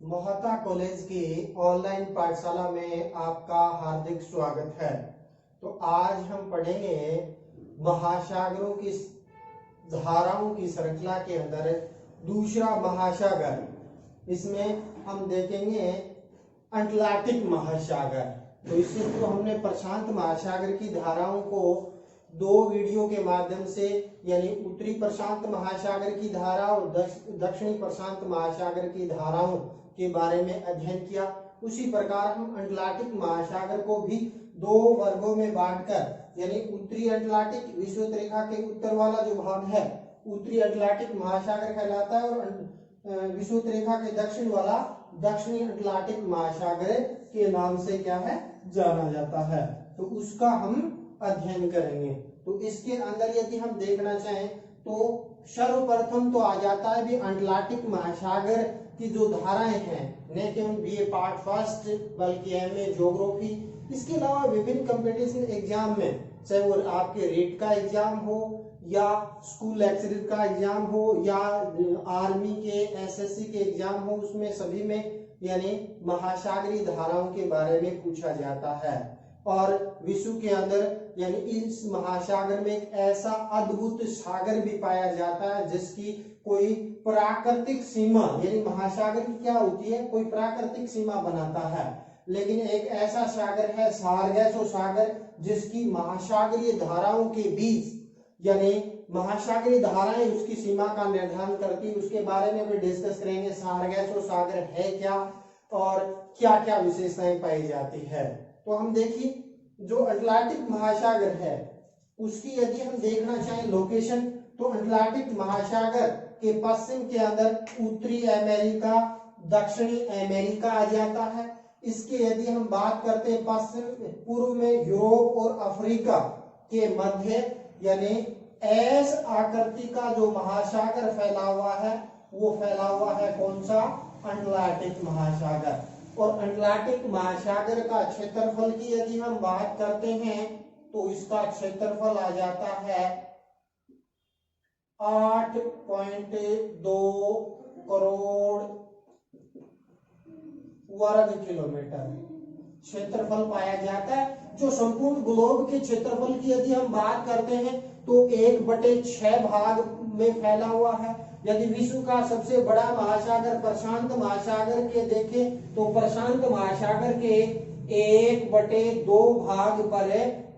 Mohta college की online पाठशाला में आपका हार्दिक स्वागत है। तो आज हम पढ़ेंगे महासागरों की धाराओं की श्रृंखला के अंदर दूसरा महासागर। इसमें हम देखेंगे अटलांटिक महासागर। तो इससे तो हमने प्रशांत महासागर की धाराओं को दो वीडियो के माध्यम से यानी उत्तरी प्रशांत महासागर की धारा और दक्षिणी प्रशांत महासागर की धाराओं के बारे में अध्ययन किया। उसी प्रकार हम अटलांटिक महासागर को भी दो वर्गों में बांटकर यानी उत्तरी अटलांटिक विषुवत रेखा के उत्तर वाला जो भाग है उत्तरी अटलांटिक महासागर कहलाता है और विषुवत रेखा के दक्षिण वाला दक्षिणी अटलांटिक महासागर के नाम से क्या है जाना जाता है। तो उसका हम अध्ययन करेंगे। तो इसके अंदर यदि हम देखना चाहें तो सर्वप्रथम तो आ जाता है भी अटलांटिक महासागर की जो धाराएं हैं, न केवल बीए पार्ट फर्स्ट बल्कि एमए ज्योग्राफी, इसके अलावा विभिन्न कंपटीशन एग्जाम में, चाहे वो आपके रेट का एग्जाम हो या स्कूल लेक्चरर का एग्जाम हो या आर्मी के एसएससी के एग्जाम हो, उसमें सभी में यानी महासागरीय धाराओं के बारे में पूछा जाता है। और विश्व के अंदर यानी इस महासागर में एक ऐसा अद्भुत सागर भी पाया जाता है जिसकी कोई प्राकृतिक सीमा यानी महासागर की क्या होती है, कोई प्राकृतिक सीमा बनाता है, लेकिन एक ऐसा सागर है सारगैसो सागर जिसकी महासागरीय धाराओं के बीच यानी महासागरीय धाराएं उसकी सीमा का निर्धारण करती, उसके बारे में भी डिस्कस करेंगे। सारगैसो सागर है क्या और क्या क्या विशेषताएं पाई जाती है। तो हम देखिए जो अटलांटिक महासागर है उसकी यदि हम देखना चाहें लोकेशन, तो अटलांटिक महासागर के पश्चिम के अंदर उत्तरी अमेरिका दक्षिणी अमेरिका आ जाता है। इसके यदि हम बात करते हैं पश्चिम पूर्व में यूरोप और अफ्रीका के मध्य यानी एस आकृति का जो महासागर फैला हुआ है वो फैला हुआ है कौन सा, अटलांटिक महासागर। और अटलांटिक महासागर का क्षेत्रफल की यदि हम बात करते हैं तो इसका क्षेत्रफल आ जाता है 8.2 करोड़ वर्ग किलोमीटर क्षेत्रफल पाया जाता है। जो संपूर्ण ग्लोब के क्षेत्रफल की यदि हम बात करते हैं तो 1/6 भाग में फैला हुआ है। यदि विश्व का सबसे बड़ा महासागर प्रशांत महासागर के देखें तो प्रशांत महासागर के 1/2 भाग पर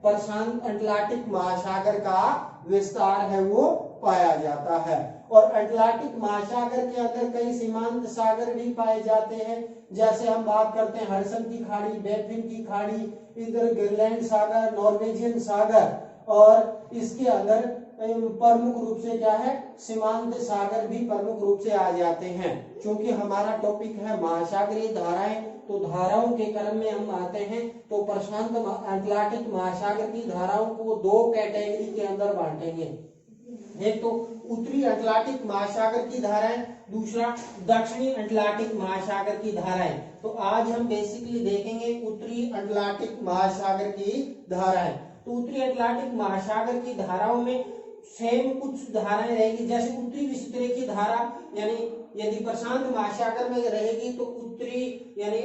प्रशांत अटलांटिक महासागर का विस्तार है वो पाया जाता है। और अटलांटिक महासागर के अंदर कई सीमांत सागर भी पाए जाते हैं, जैसे हम बात करते हैं हडसन की खाड़ी, बैफिन की खाड़ी, इधर ग्रीनलैंड सागर, नॉर्वेजियन सागर, और इसके अंदर प्रमुख रूप से क्या है सीमांत सागर भी प्रमुख रूप से आ जाते हैं। क्योंकि हमारा टॉपिक है महासागरीय धाराएं, तो धाराओं के क्रम में हम आते हैं तो प्रशांत अटलांटिक महासागर की धाराओं को दो कैटेगरी के अंदर बांटेंगे। एक तो उत्तरी अटलांटिक महासागर की धाराएं, दूसरा दक्षिणी अटलांटिक महासागर की धाराएं। तो आज हम बेसिकली देखेंगे उत्तरी अटलांटिक महासागर की धाराएं। तो उत्तरी अटलांटिक महासागर की धाराओं में सेम कुछ धाराएं रहेगी, जैसे उत्तरी विषुवत की धारा यानी यदि प्रशांत महासागर में रहेगी तो उत्तरी यानी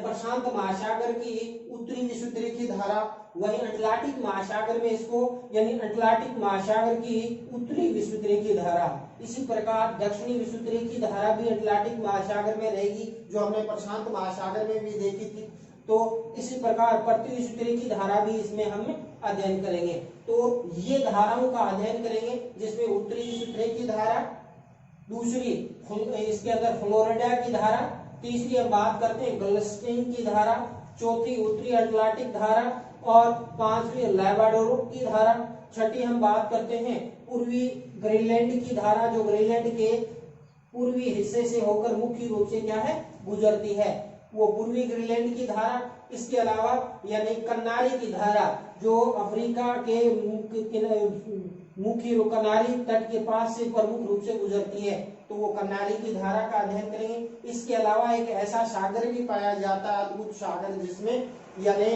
प्रशांत महासागर की उत्तरी विषुवत की धारा, वही अटलांटिक महासागर में इसको यानी अटलांटिक महासागर की उत्तरी विषुवत की धारा। इसी प्रकार दक्षिणी विषुवत की धारा भी अटलांटिक महासागर में रहेगी जो हमने प्रशांत महासागर में भी देखी थी। तो इसी प्रकार प्रति विषुवत की धारा भी इसमें हम अध्ययन करेंगे। तो ये धाराओं का अध्ययन करेंगे जिसमें उत्तरी विषुवत की धारा, दूसरी इसके अंदर फ्लोरिडा की धारा, तीसरी हम बात करते हैं गल्फस्ट्रीम की धारा, चौथी उत्तरी अटलांटिक धारा और पांचवी लाब्राडोर की धारा, छठी हम बात करते हैं पूर्वी ग्रीनलैंड की धारा जो ग्रीनलैंड के पूर्वी हिस्से से होकर मुख्य रूप से क्या है गुजरती है, वो पूर्वी ग्रीनलैंड की धारा। इसके अलावा यानी कनारी की धारा जो अफ्रीका के मुख्य कनारी तट के पास से प्रमुख रूप से गुजरती है, तो वो कनारी की धारा का अध्ययन करेंगे। इसके अलावा एक ऐसा सागर भी पाया जाता है अद्भुत सागर जिसमें यानी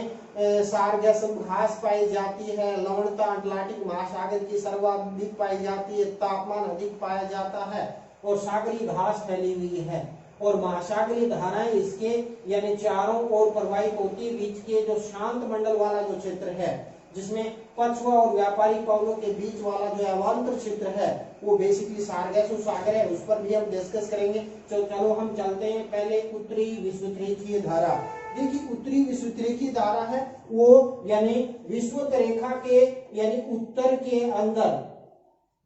सारगैसम घास पाई जाती है, लवणता अटलांटिक महासागर की सर्वाधिक पाई जाती है, तापमान अधिक पाया जाता है और सागरीय घास फैली हुई है। और महासागरीय धाराएं इसके यानी चारों ओर प्रवाहित होती है। बीच के जो शांत मंडल वाला जो क्षेत्र है, जिसमें पछुआ और व्यापारिक पवनों के बीच वाला जो अवांतर क्षेत्र है, वो बेसिकली सारगैसो सागर है, उस पर भी हम डिस्कस करेंगे। तो चलो हम चलते हैं पहले उत्तरी विषुवतरेखीय धारा। देखिए उत्तरी विषुवतरेखीय धारा है वो यानी विषुवत रेखा के यानी उत्तर के अंदर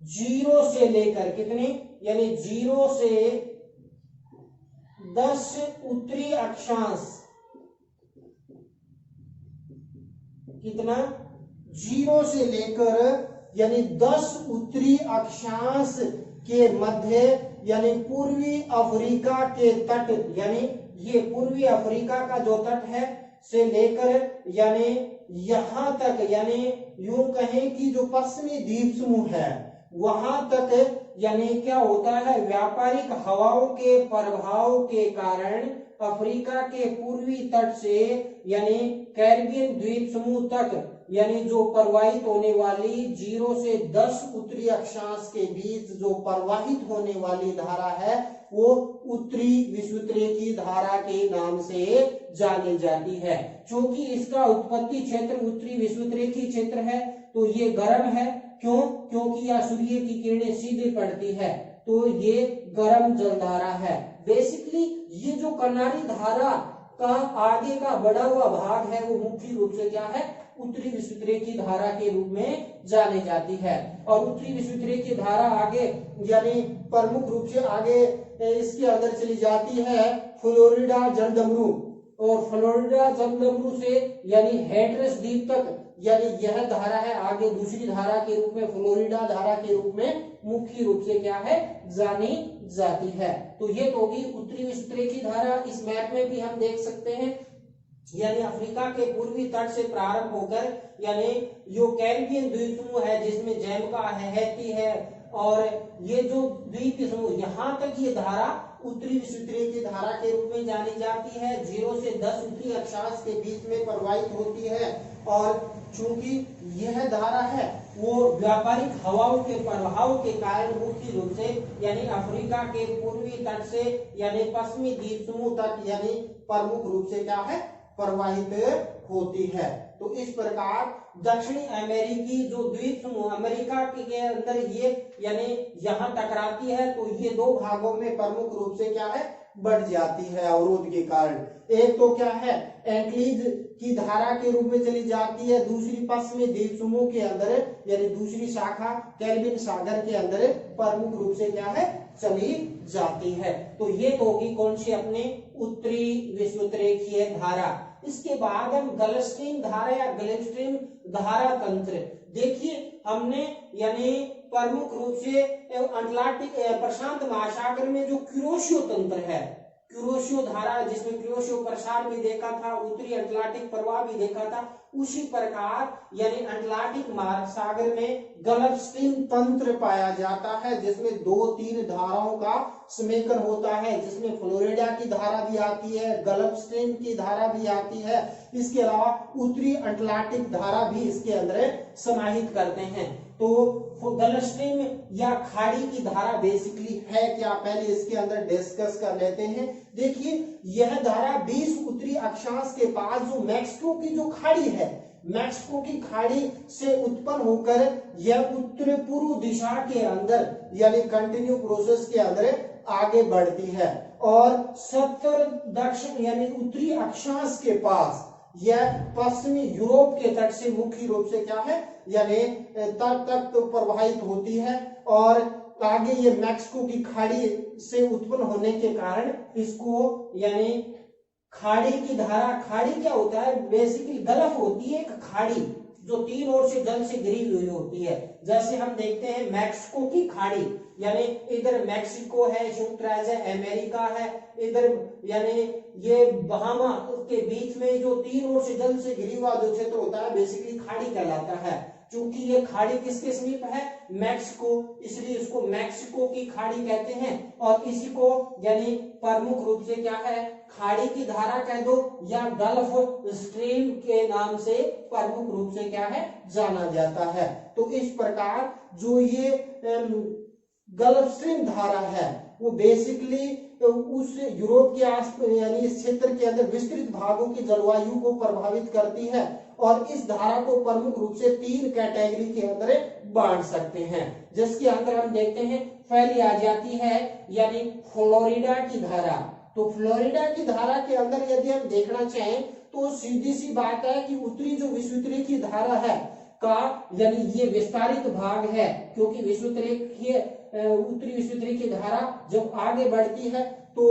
0 से लेकर कितने यानी 0 से 10 उत्तरी अक्षांश, कितना 0 से लेकर यानी 10 उत्तरी अक्षांश के मध्य यानी पूर्वी अफ्रीका के तट, यानी ये पूर्वी अफ्रीका का जो तट है से लेकर यानी यहां तक, यानी यूं कहें कि जो पश्चिमी द्वीप समूह है वहां तक यानी क्या होता है, व्यापारिक हवाओं के प्रभाव के कारण अफ्रीका के पूर्वी तट से यानी कैरिबियन द्वीप समूह तक यानी जो प्रवाहित होने वाली 0 से 10 उत्तरी अक्षांश के बीच जो प्रवाहित होने वाली धारा है वो उत्तरी विषुवतरेखीय धारा के नाम से जानी जाती है। क्योंकि इसका उत्पत्ति क्षेत्र उत्तरी विषुवतरेखीय क्षेत्र है तो ये गर्म है। क्यों? क्योंकि यह सूर्य की किरणें सीधे पड़ती है, तो ये गर्म जलधारा है। बेसिकली ये जो कर्णाली धारा का आगे का बढ़ा हुआ भाग है वो मुख्य रूप से क्या है, उत्तरी विषुवतरेखीय धारा के रूप में जानी जाती है। और उत्तरी विषुवतरेखीय धारा आगे यानी प्रमुख रूप से आगे इसके अंदर चली जाती है फ्लोरिडा जलडमरू, और फ्लोरिडा जलडमरू से यानी हैटरस द्वीप तक, यानी यह धारा है आगे दूसरी धारा के रूप में फ्लोरिडा धारा के रूप में मुख्य रूप से क्या है, जानी जाती है। तो ये तो होगी उत्तरी विषुवतरेखीय धारा। इस मैप में भी हम देख सकते हैं यानी अफ्रीका के पूर्वी तट से प्रारंभ होकर यानी जो कैरिबियन द्वीप समूह है जिसमें जैमका है, हैती है और ये जो द्वीप समूह, यहाँ तक ये धारा उत्तरी विषुवतरेखीय धारा के रूप में जानी जाती है। 0 से 10 उत्तरी अक्षांश के बीच में प्रवाहित होती है और चूंकि यह धारा है वो व्यापारिक हवाओं के प्रभाव के कारण मुख्य रूप से यानी अफ्रीका के पूर्वी तट से यानी पश्चिमी द्वीप समूह तक यानी प्रमुख रूप से क्या है, प्रवाहित होती है। तो इस प्रकार दक्षिणी अमेरिकी जो द्वीप समूह अमेरिका के अंदर ये यानी यहाँ टकराती है तो ये दो भागों में प्रमुख रूप से क्या है, बढ़ जाती है अवरोध के कारण। एक तो क्या है, एंक्लीज की धारा के रूप में चली जाती है, दूसरी पश्चिमी द्वीप समूह के अंदर यानी दूसरी शाखा कैरिबियन सागर के अंदर प्रमुख रूप से क्या है, चली जाती है। तो ये तो होगी कौन सी, अपने उत्तरी विषुवतरेखीय धारा। इसके बाद हम गल्फ स्ट्रीम धारा या गल्फ स्ट्रीम धारा तंत्र देखिए। हमने यानी प्रमुख रूप से अटलांटिक प्रशांत महासागर में जो क्यूरोशियो तंत्र है, क्यूरोशियो धारा जिसमें क्यूरोशियो प्रसार भी देखा था, उत्तरी अटलांटिक प्रवाह भी देखा था, उसी प्रकार यानी अटलांटिक महासागर में गल्फ स्ट्रीम तंत्र पाया जाता है जिसमें 2-3 धाराओं का समेकन होता है, जिसमें फ्लोरिडा की धारा भी आती है, गल्फ स्ट्रीम की धारा भी आती है, इसके अलावा उत्तरी अटलांटिक धारा भी इसके अंदर समाहित करते हैं। तो गल्फ स्ट्रीम या खाड़ी की धारा बेसिकली है क्या, पहले इसके अंदर डिस्कस कर लेते हैं। देखिए यह धारा 20 उत्तरी अक्षांश के पास जो मैक्सिको की जो खाड़ी है, मैक्सिको की खाड़ी से उत्पन्न होकर यह उत्तर पूर्व दिशा के अंदर यानी कंटिन्यू प्रोसेस के अंदर आगे बढ़ती है और 70 दक्षिण यानी उत्तरी अक्षांश के पास यह पश्चिमी यूरोप के तट से मुख्य रूप से क्या है यानी तट तक तो प्रवाहित होती है और आगे ये मैक्सिको की खाड़ी से उत्पन्न होने के कारण इसको यानी खाड़ी की धारा। खाड़ी क्या होता है, बेसिकली गल्फ होती है एक खाड़ी जो 3 ओर से जल से घिरी हुई होती है। जैसे हम देखते हैं मैक्सिको की खाड़ी यानी इधर मैक्सिको है, संयुक्त राज्य अमेरिका है, इधर यानी ये बहामा के बीच में जो 3 ओर से जल से घिरी हुआ जो क्षेत्र होता है बेसिकली खाड़ी कहलाता है। क्योंकि ये खाड़ी किसके समीप है, मैक्सिको, इसलिए इसको मैक्सिको की खाड़ी कहते हैं और इसी को यानी प्रमुख रूप से क्या है, खाड़ी की धारा कह दो या गल्फ स्ट्रीम के नाम से प्रमुख रूप से क्या है जाना जाता है। तो इस प्रकार जो ये गल्फ स्ट्रीम धारा है वो बेसिकली उस यूरोप के आस यानी इस क्षेत्र के अंदर विस्तृत भागों की जलवायु को प्रभावित करती है। और इस धारा को प्रमुख रूप से 3 कैटेगरी के अंदर बांट सकते हैं, जिसके अंदर हम देखते हैं पहली आ जाती है यानी फ्लोरिडा की धारा। तो फ्लोरिडा की धारा के अंदर यदि हम देखना चाहें तो सीधी सी बात है कि उत्तरी जो विषुवतीय धारा है का यानी ये विस्तारित भाग है, क्योंकि उत्तरी विषुवतीय की धारा जब आगे बढ़ती है तो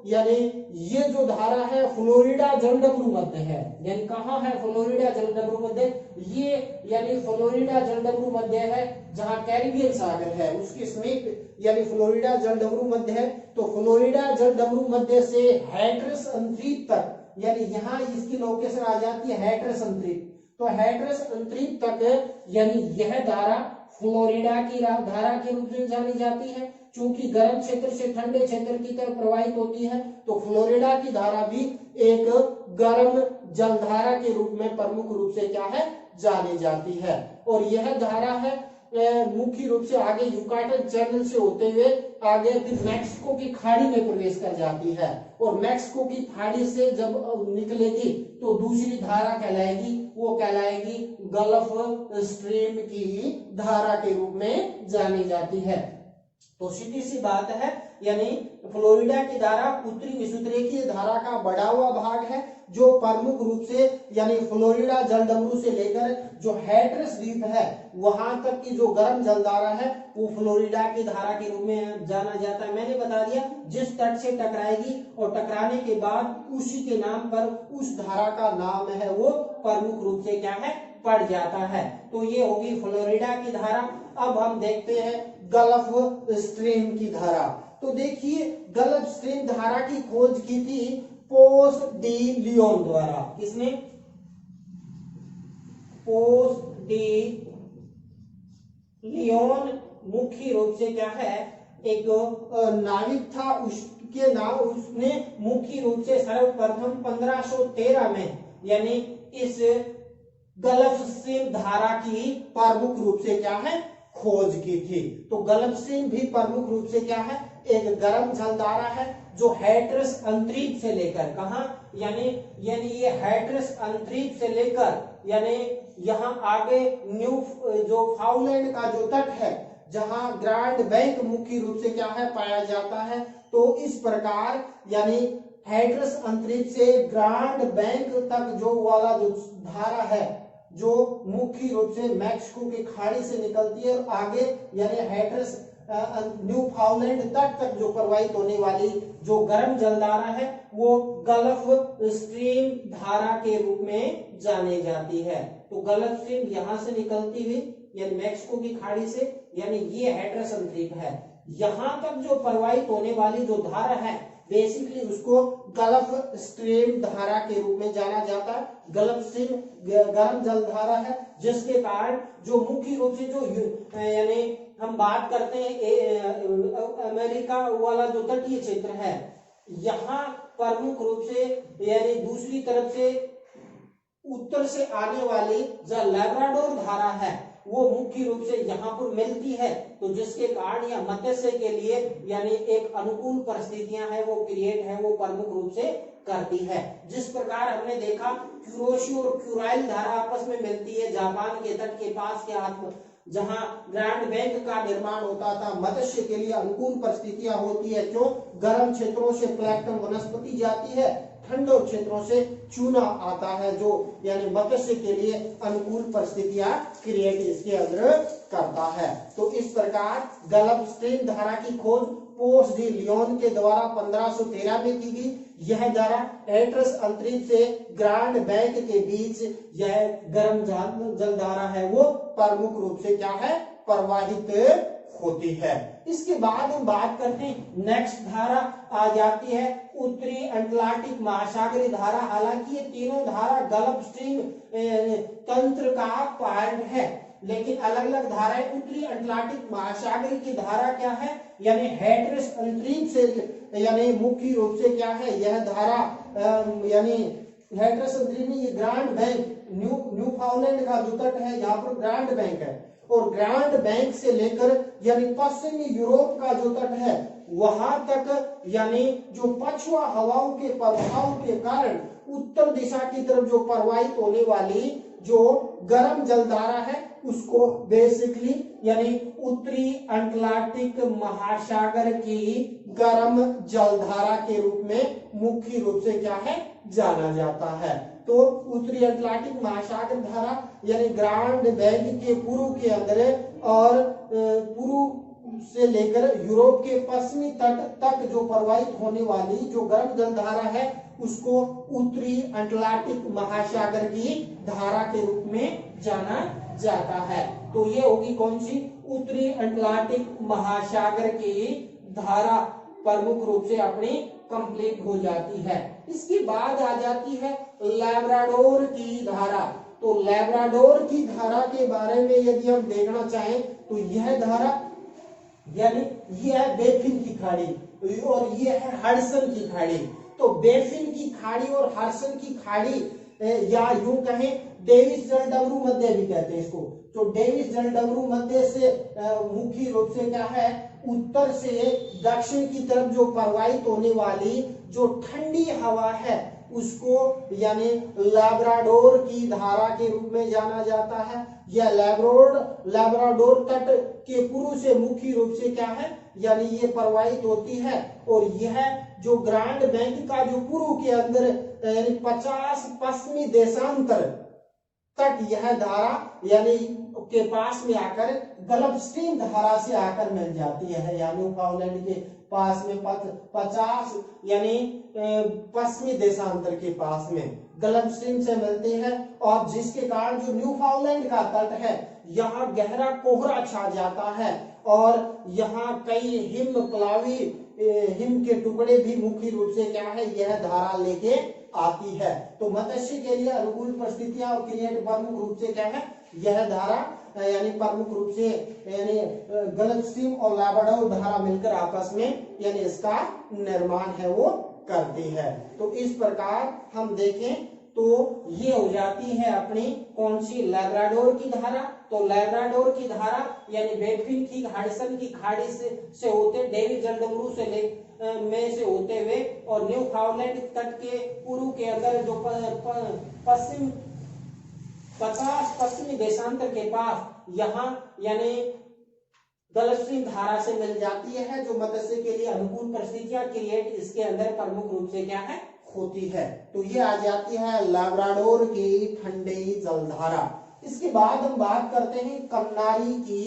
यानी ये जो धारा है फ्लोरिडा जलडमरू मध्य है। यानी कहाँ है फ्लोरिडा जलडमरू मध्य? ये यानी फ्लोरिडा जलडमरू मध्य है जहाँ कैरिबियन सागर है उसके समीप यानी फ्लोरिडा जलडमरू मध्य है। तो फ्लोरिडा जलडमरू मध्य से हैट्रस अंतरिक्ष तक यानी यहाँ इसकी लोकेशन आ जाती है हैट्रस अंतरिक्ष। तो हैट्रस अंतरिक्ष तक यानी यह धारा फ्लोरिडा की धारा के रूप में जानी जाती है। चूंकि गर्म क्षेत्र से ठंडे क्षेत्र की तरफ प्रवाहित होती है तो फ्लोरिडा की धारा भी एक गर्म जलधारा के रूप में प्रमुख रूप से क्या है जानी जाती है। और यह धारा है मुख्य रूप से आगे युकाटन चैनल से होते हुए आगे फिर मैक्सिको की खाड़ी में प्रवेश कर जाती है। और मैक्सिको की खाड़ी से जब निकलेगी तो दूसरी धारा कहलाएगी, वो कहलाएगी गल्फ स्ट्रीम की धारा के रूप में जानी जाती है। तो सीधी सी बात है यानी फ्लोरिडा की धारा उत्तरी विषुवतीय धारा का बढ़ा हुआ भाग है जो प्रमुख रूप से यानी फ्लोरिडा जलडमरू से लेकर जो हैट्रस द्वीप है वहां तक की जो गर्म जलधारा है वो फ्लोरिडा की धारा के रूप में जाना जाता है। मैंने बता दिया जिस तट से टकराएगी और टकराने के बाद उसी के नाम पर उस धारा का नाम है वो प्रमुख रूप से क्या है पड़ जाता है। तो ये होगी फ्लोरिडा की धारा। अब हम देखते हैं गल्फ स्ट्रीम की धारा। तो देखिए गल्फ स्ट्रीम धारा की खोज की थी पोस डी लियोन द्वारा। किसने? पोस डी लियोन मुख्य रूप से क्या है एक नाविक था। उसके नाम उसने मुख्य रूप से सर्वप्रथम 1513 में यानी इस गल्फ स्ट्रीम धारा की प्रमुख रूप से क्या है खोज की थी। तो गल्फ स्ट्रीम भी प्रमुख रूप से क्या है एक गर्म जलधारा है जो हैट्रस अंतरिक्ष से लेकर कहां यानी ये हैट्रस अंतरिक्ष से लेकर यानी यहाँ आगे न्यू जो फाउलैंड का जो तट है जहां ग्रैंड बैंक मुख्य रूप से क्या है पाया जाता है। तो इस प्रकार यानी हैट्रस अंतरिक्ष से ग्रैंड बैंक तक जो वाला जो धारा है जो मुख्य रूप से मैक्सिको की खाड़ी से निकलती है और आगे यानी हैट्रस न्यू फाउलैंड तट तक जो प्रवाहित होने वाली जो गर्म जलधारा है वो गल्फ स्ट्रीम धारा के रूप में जानी जाती है। तो गल्फ स्ट्रीम यहां से निकलती हुई यानी मैक्सिको की खाड़ी से यानी ये हैट्रस अंतरिक्ष है। यहां तक जो प्रवाहित होने वाली जो धारा है बेसिकली उसको गल्फ स्ट्रीम धारा के रूप में जाना जाता है। गल्फ स्ट्रीम गर्म जलधारा है जिसके कारण जो मुख्य रूप से जो यानी हम बात करते हैं अमेरिका वाला जो तटीय क्षेत्र है यहाँ प्रमुख रूप से यानी दूसरी तरफ से उत्तर से आने वाली जो लैब्राडोर धारा है वो मुख्य रूप से यहाँ पर मिलती है। तो जिसके कारण यह मत्स्य के लिए यानी एक अनुकूल परिस्थितियां है वो क्रिएट है वो प्रमुख रूप से करती है। जिस प्रकार हमने देखा क्यूरोशियो और क्यूराइल धारा आपस में मिलती है जापान के तट के पास के हाथ में जहां ग्रैंड बैंक का निर्माण होता था मत्स्य के लिए अनुकूल परिस्थितियां होती है। क्यों? गर्म क्षेत्रों से प्लैंक्टन वनस्पति जाती है, ठंडे क्षेत्रों से चूना आता है जो यानी मत्स्य के लिए अनुकूल परिस्थितियां क्रिएट इसके अंदर करता है। तो इस प्रकार गल्फ स्ट्रीम धारा की खोज पोस डी लियोन के द्वारा 1513 में की गई। यह धारा हैट्रस अंतरिक्ष से ग्रैंड बैंक के बीच यह गर्म जलधारा है वो प्रमुख रूप से क्या है प्रवाहित होती है। इसके बाद हम बात करते हैं नेक्स्ट धारा आ जाती है उत्तरी अटलांटिक महासागरीय धारा। हालांकि ये तीनों धारा गल्फ स्ट्रीम तंत्र का पार्ट है लेकिन अलग अलग धाराएं। उत्तरी अटलांटिक महासागरीय की धारा क्या है यानी हैट्रस अंतरिक्ष से यानी मुख्य रूप से क्या है यह धारा यानी हैट्रस अंतरिक्ष में ये ग्रैंड बैंक न्यू फाउलैंड का जो तट है यहाँ पर ग्रैंड बैंक है और ग्रैंड बैंक से लेकर यानी पश्चिमी यूरोप का जो तट है वहां तक यानी जो पछुआ हवाओं के प्रभाव के कारण उत्तर दिशा की तरफ जो प्रवाहित होने वाली जो गर्म जलधारा है उसको बेसिकली यानी उत्तरी अटलांटिक महासागर की गर्म जलधारा के रूप में मुख्य रूप से क्या है जाना जाता है। तो उत्तरी अटलांटिक महासागर धारा यानी ग्रांड बैंक के पूर्व के अंदर और पूर्व से लेकर यूरोप के पश्चिमी तट तक जो प्रवाहित होने वाली जो गर्म जलधारा है उसको उत्तरी अटलांटिक महासागर की धारा के रूप में जाना जाता है। तो ये होगी कौन सी उत्तरी अटलांटिक महासागर की धारा प्रमुख रूप से अपनी कंप्लीट हो जाती है। इसके बाद आ जाती है लैब्राडोर की धारा। तो लैब्राडोर की धारा के बारे में यदि हम देखना चाहें तो यह धारा यानी यह है बेफिन की खाड़ी और यह है हडसन की खाड़ी। तो बेफिन की खाड़ी और हडसन की खाड़ी या यूं कहें डेविस जलडमरू मध्य भी कहते हैं इसको। तो डेविस जलडमरू मध्य से मुख्य रूप से क्या है उत्तर से दक्षिण की तरफ जो प्रवाहित होने वाली जो ठंडी हवा है उसको यानी लैब्राडोर की धारा के रूप में जाना जाता है। यह लैब्राडोर तट के पूर्व से मुख्य रूप से क्या है यानी ये प्रवाहित होती है और यह जो ग्रांड बैंक का जो पूर्व के अंदर यानी 50 पश्चिमी देशांतर तक यह धारा यानी के पास में आकर गल्फ स्ट्रीम धारा से आकर मिल जाती है। यानी न्यूफाउंडलैंड के पास में 50 यानी पश्चिमी देशांतर के पास में गल्फ स्ट्रीम से मिलती है और जिसके कारण जो न्यूफाउंडलैंड का तट है यहाँ गहरा कोहरा छा जाता है और यहाँ कई हिम के टुकड़े भी मुख्य रूप से क्या है यह धारा लेके आती है। तो मत्स्य के लिए अनुकूल परिस्थितियां और क्रिएट प्रमुख रूप से क्या है यह धारा यानी प्रमुख रूप से यानी गल्फ स्ट्रीम और लैब्राडोर धारा मिलकर आपस में यानी इसका निर्माण है वो करती है। तो इस प्रकार हम देखें तो ये हो जाती है अपनी कौन सी लैब्राडोर की धारा। तो लैब्राडोर की धारा यानी बेफिन की हडसन की खाड़ी से होते डेविस जलडमरू से होते हुए और न्यूफाउंडलैंड तट के पूर्व के अंदर जो पश्चिम 50 पश्चिमी देशांतर के पास यहाँ यानी गल्फ स्ट्रीम धारा से मिल जाती है जो मत्स्य के लिए अनुकूल परिस्थितियां क्रिएट इसके अंदर प्रमुख रूप से क्या है होती है। तो ये आ जाती है लैब्राडोर की ठंडी जलधारा। इसके बाद हम बात करते हैं कन्नारी की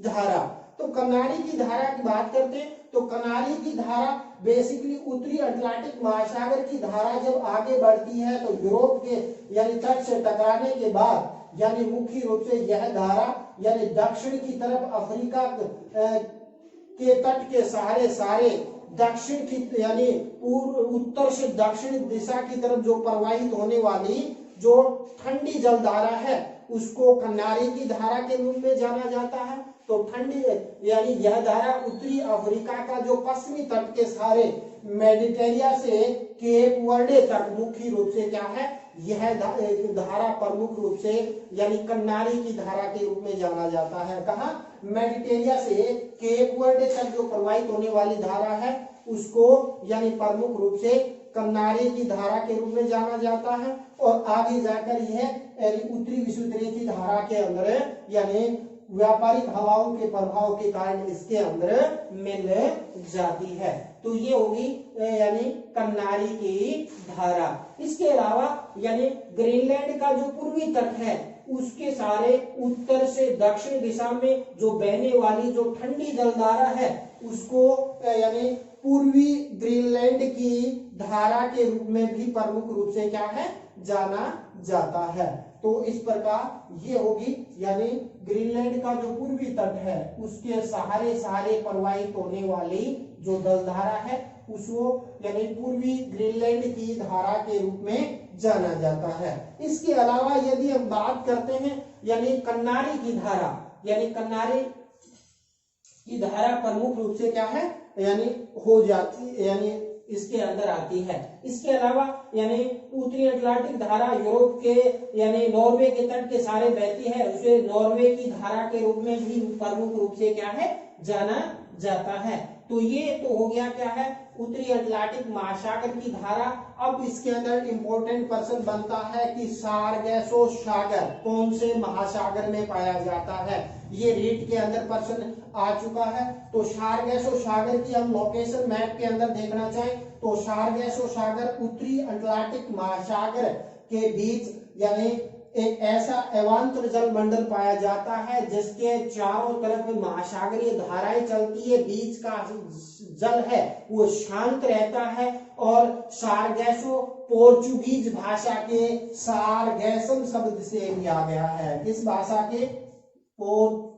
धारा। तो कन्नारी की धारा की बात करते हैं तो कन्नारी की धारा बेसिकली उत्तरी अटलांटिक महासागर की धारा जब आगे बढ़ती है तो यूरोप के यानी तट से टकराने के बाद यानी मुख्य रूप से यह धारा यानी दक्षिण की तरफ अफ्रीका के तट के सारे दक्षिण की यानी उत्तर से दक्षिण दिशा की तरफ जो प्रवाहित होने वाली जो ठंडी जलधारा है उसको कन्नारी की धारा के रूप में जाना जाता है। तो ठंडी यानी यह धारा उत्तरी अफ्रीका का जो पश्चिमी तट के सारे मेडिटेरिया से केप वर्डे तक मुख्य रूप से क्या है यह धारा प्रमुख रूप से यानी कन्नारी की धारा के रूप में जाना जाता है। कहा मेडिटेरिया से केप वर्डे तक जो प्रवाहित होने वाली धारा है उसको यानी प्रमुख रूप से कन्नारी की धारा के रूप में जाना जाता है और आगे जाकर यह उत्तरी विषुवतीय की धारा के अंदर यानी व्यापारिक हवाओं के प्रभाव के कारण इसके अंदर मिल जाती है। तो ये होगी यानी कन्नारी की धारा। इसके अलावा यानी ग्रीनलैंड का जो पूर्वी तट है उसके सारे उत्तर से दक्षिण दिशा में जो बहने वाली जो ठंडी जलधारा है उसको यानी पूर्वी ग्रीनलैंड की धारा के रूप में भी प्रमुख रूप से क्या है जाना जाता है। तो इस प्रकार ये होगी यानी ग्रीनलैंड का जो पूर्वी तट है उसके सहारे प्रवाहित होने वाली जो जलधारा है उसको यानी पूर्वी ग्रीनलैंड की धारा के रूप में जाना जाता है। इसके अलावा यदि हम बात करते हैं यानी कन्नारी की धारा यानी कन्नारी की धारा प्रमुख रूप से क्या है यानी हो जाती यानी इसके अंदर आती है। इसके अलावा यानी उत्तरी अटलांटिक धारा यूरोप के यानी नॉर्वे के तट के सारे बहती है उसे नॉर्वे की धारा के रूप में भी प्रमुख रूप से क्या है जाना जाता है। तो ये तो हो गया क्या है, उत्तरी अटलांटिक महासागर की धारा। अब इसके अंदर इंपॉर्टेंट प्रश्न बनता है कि सारगैसो सागर कौन से महासागर में पाया जाता है। ये रीट के अंदर प्रश्न आ चुका है। तो सारगैसो सागर की हम लोकेशन मैप के अंदर देखना चाहें तो सारगैसो सागर उत्तरी अटलांटिक महासागर के बीच यानी एक ऐसा अवांतर जल मंडल पाया जाता है जिसके चारों तरफ महासागरीय धाराएं चलती है, बीच का जल है वो शांत रहता है और सारगैसो पोर्चुगीज भाषा के सारगैसम शब्द से लिया गया है। किस भाषा के? पोर्चुगीज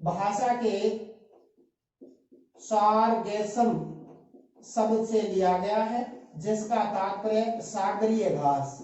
भाषा के सारगैसम शब्द से लिया गया है जिसका तात्पर्य सागरीय घास।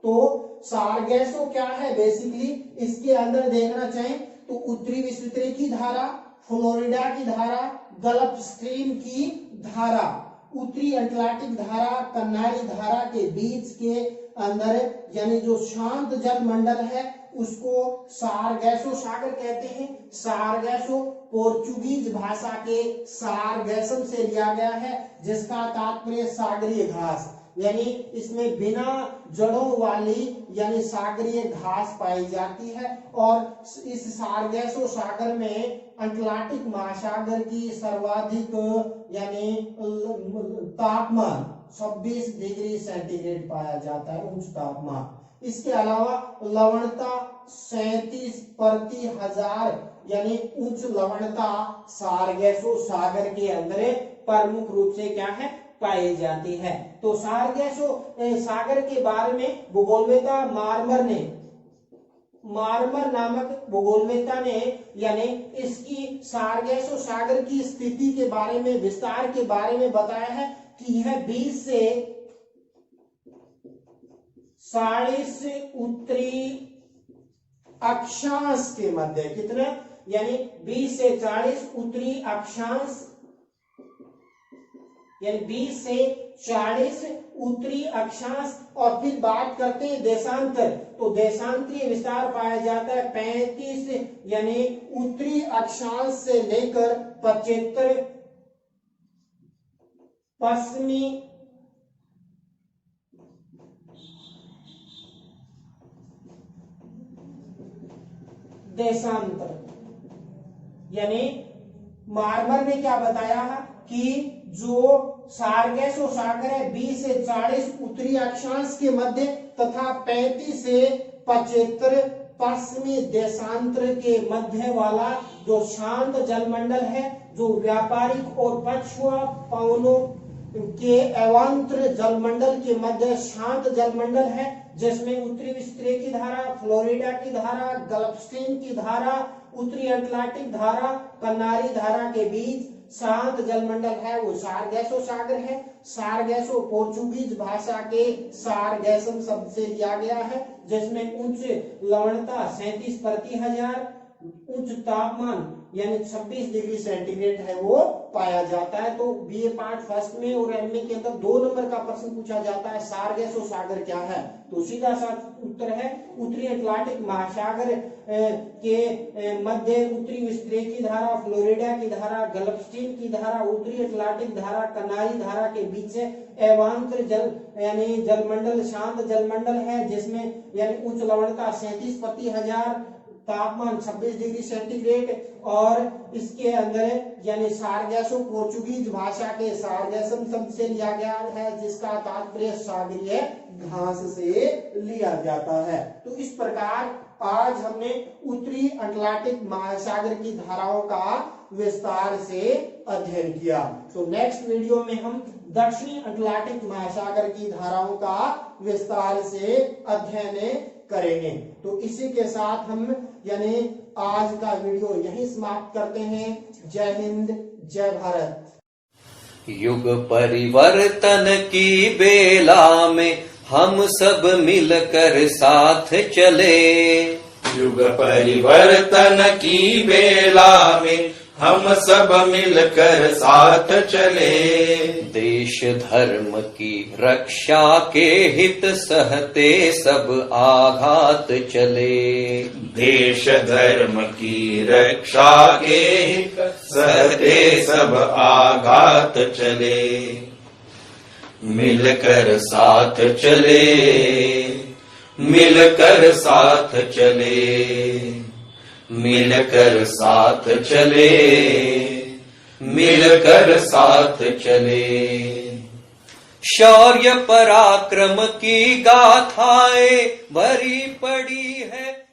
तो सारगैसो क्या है बेसिकली, इसके अंदर देखना चाहें तो उत्तरी विश्वविद्यालय की धारा, फ्लोरिडा की धारा, गल्फ स्ट्रीम की धारा, उत्तरी अटलांटिक धारा, कन्नारी धारा के बीच के अंदर यानी जो शांत जल मंडल है उसको सारगैसो सागर कहते हैं। सारगैसो पोर्चुगीज भाषा के सारगैसम से लिया गया है जिसका तात्पर्य सागरीय घास, यानी इसमें बिना जड़ों वाली यानी सागरीय घास पाई जाती है। और इस सारगैसो सागर में अटलांटिक महासागर की सर्वाधिक यानी तापमान 26 डिग्री सेंटीग्रेड पाया जाता है, उच्च तापमान। इसके अलावा लवणता 37/1000 यानी उच्च लवणता सारगैसो सागर के अंदर प्रमुख रूप से क्या है पाई जाती है। तो सारगैसो सागर के बारे में भूगोलवेत्ता मार्मर नामक भूगोलवेत्ता ने यानी इसकी सारगैसो सागर की स्थिति के बारे में विस्तार के बारे में बताया है कि यह 20 से 40 उत्तरी अक्षांश के मध्य, कितना यानी 20 से 40 उत्तरी अक्षांश यानी 20 से 40 उत्तरी अक्षांश। और फिर बात करते हैं देशांतर, तो देशांतरीय विस्तार पाया जाता है 35 यानी उत्तरी अक्षांश से लेकर 75 पश्चिमी देशांतर। यानी मार्मर ने क्या बताया कि जो सारगैसो सागर है 20 से 40 उत्तरी अक्षांश के मध्य तथा 35 से 75 पश्चिमी देशांतर के मध्य वाला जो शांत जलमंडल है, जो व्यापारिक और पछुआ पवनों के अवांतर जलमंडल के मध्य शांत जलमंडल है, जिसमें उत्तरी विश्वविद्यालय की धारा, फ्लोरिडा की धारा, गल्फ स्ट्रीम की धारा, उत्तरी अटलांटिक धारा, कन्नारी धारा के बीच शांत जलमंडल है वो सारगैसो सागर है। सारगैसो पोर्चुगीज भाषा के सारगैसम शब्द से लिया गया है, जिसमें उच्च लवणता 37/1000 उच्च तापमान यानी 26 डिग्री सेंटीग्रेड है वो पाया जाता है। तो बीए पार्ट फर्स्ट में और एमए के अंदर 2 नंबर का प्रश्न पूछा जाता है सारगैसो सागर क्या है, तो सीधा सा उत्तर है उत्तरी अटलांटिक महासागर के मध्य उत्तरी विश्वविद्यालय की धारा, फ्लोरिडा की धारा, गल्फ स्ट्रीम की धारा, उत्तरी अटलांटिक धारा, कनारी धारा के बीच अवांतर जल यानी जलमंडल शांत जलमंडल है, जिसमें यानी उच्च लवणता 37/1000 तापमान 26 डिग्री सेंटीग्रेड। और इसके अंदर यानी सारगैसो पोर्चुगीज भाषा के सारगैसम शब्द से लिया गया है, जिसका तात्पर्य सागरीय घास से लिया जाता है। तो इस प्रकार आज हमने उत्तरी अटलांटिक महासागर की धाराओं का विस्तार से अध्ययन किया। तो नेक्स्ट वीडियो में हम दक्षिणी अटलांटिक महासागर की धाराओं का विस्तार से अध्ययन करेंगे। तो इसी के साथ हम यानी आज का वीडियो यहीं समाप्त करते हैं। जय हिंद, जय भारत। युग परिवर्तन की बेला में हम सब मिलकर साथ चले। युग परिवर्तन की बेला में हम सब मिलकर साथ चले। देश धर्म की रक्षा के हित सहते सब आघात चले। देश धर्म की रक्षा के हित सहते सब आघात चले। मिलकर साथ चले, मिलकर साथ चले, मिलकर साथ चले, मिलकर साथ चले। शौर्य पराक्रम की गाथाएं भरी पड़ी है